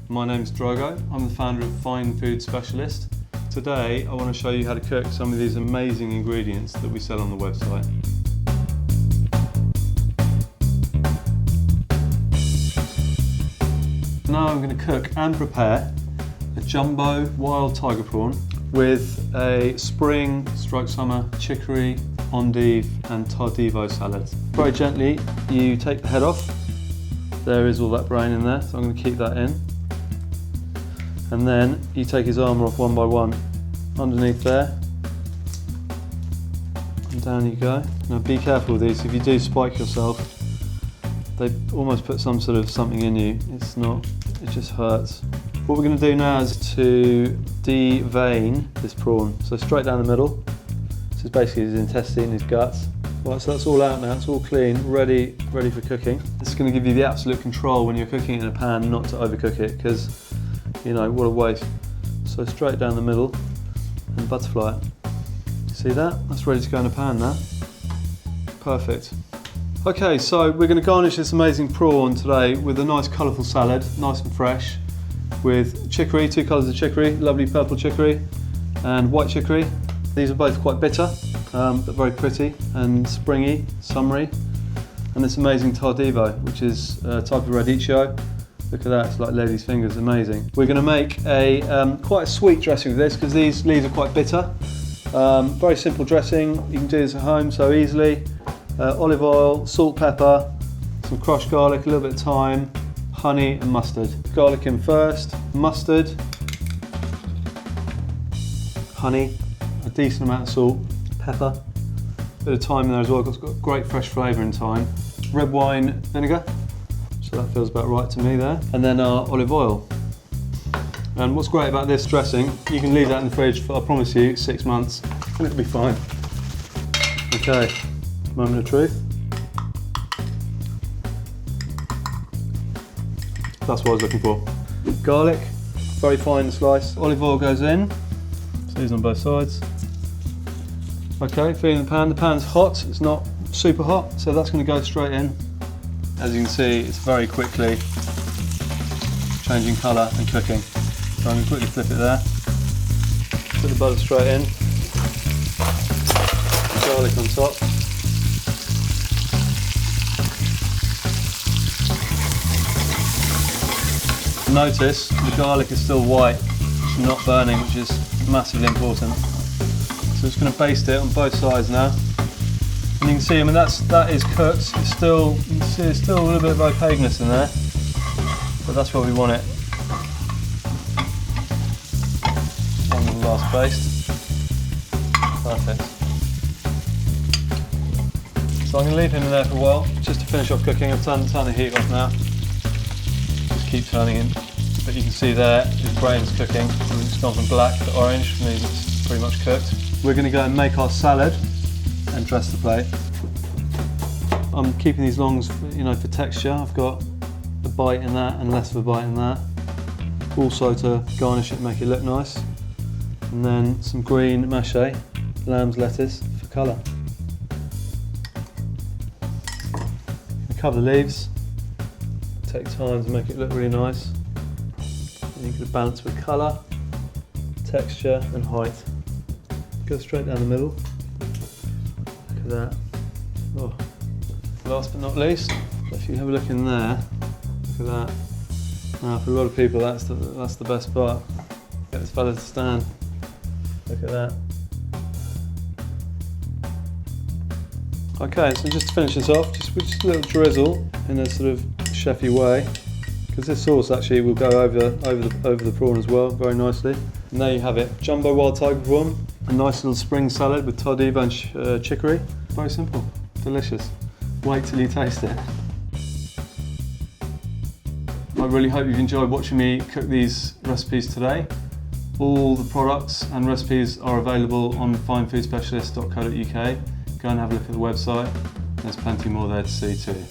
My name's Drogo. I'm the founder of Fine Food Specialist. Today I want to show you how to cook some of these amazing ingredients that we sell on the website. Now I'm going to cook and prepare a jumbo wild tiger prawn with a spring/summer chicory, endive and tardivo salad. Very gently you take the head off. There is all that brain in there, so I'm going to keep that in. And then you take his armour off one by one. Underneath there, and down you go. Now be careful with these, if you do spike yourself, they almost put some sort of something in you. It's not, it just hurts. What we're going to do now is to de-vein this prawn. So straight down the middle. This is basically his intestine, his guts. Right, so that's all out now, it's all clean, ready for cooking. This is going to give you the absolute control when you're cooking it in a pan not to overcook it, because, you know, what a waste. So straight down the middle and butterfly it. See that? That's ready to go in a pan now. Perfect. Okay, so we're going to garnish this amazing prawn today with a nice colourful salad, nice and fresh, with chicory, 2 colours of chicory, lovely purple chicory and white chicory. These are both quite bitter, but very pretty and springy, summery. And this amazing tardivo, which is a type of radicchio. Look at that, it's like lady's fingers, amazing. We're going to make a quite a sweet dressing with this, because these leaves are quite bitter. Very simple dressing, you can do this at home so easily. Olive oil, salt, pepper, some crushed garlic, a little bit of thyme, honey and mustard. Garlic in first, mustard, honey, a decent amount of salt, pepper, a bit of thyme in there as well, it's got great fresh flavour in thyme. Red wine vinegar, so that feels about right to me there. And then our olive oil. And what's great about this dressing, you can leave that in the fridge for, I promise you, 6 months, and it'll be fine. Okay, moment of truth. That's what I was looking for. Garlic, very fine slice. Olive oil goes in, so these on both sides. Okay, feeling the pan. The pan's hot, it's not super hot, so that's going to go straight in. As you can see, it's very quickly changing colour and cooking. So I'm going to quickly flip it there. Put the butter straight in. Garlic on top. Notice the garlic is still white, it's not burning, which is massively important. So just going to baste it on both sides now. And you can see, I mean, that is cooked. It's still, you can see there's still a little bit of opaqueness in there, but that's where we want it. On the last baste. Perfect. So I'm going to leave him in there for a while, just to finish off cooking. I've turned the heat off now. Just keep turning in. But you can see there, his brain's cooking. It's gone from black to orange, which means it's pretty much cooked. We're going to go and make our salad and dress the plate. I'm keeping these longs, you know, for texture. I've got a bite in that and less of a bite in that. Also to garnish it and make it look nice. And then some green mâché, lamb's lettuce for colour. Cover the leaves. Take time to make it look really nice. And you can balance with colour, texture and height. Go straight down the middle. Look at that. Oh. Last but not least, if you have a look in there, look at that. Now for a lot of people that's the best part. Get this fella to stand. Look at that. Okay, so just to finish this off, just a little drizzle in a sort of chefy way, because this sauce actually will go over the prawn as well, very nicely. And there you have it, jumbo wild tiger prawn, a nice little spring salad with tardivo and chicory. Very simple, delicious. Wait till you taste it. I really hope you've enjoyed watching me cook these recipes today. All the products and recipes are available on finefoodspecialist.co.uk. Go and have a look at the website. There's plenty more there to see too.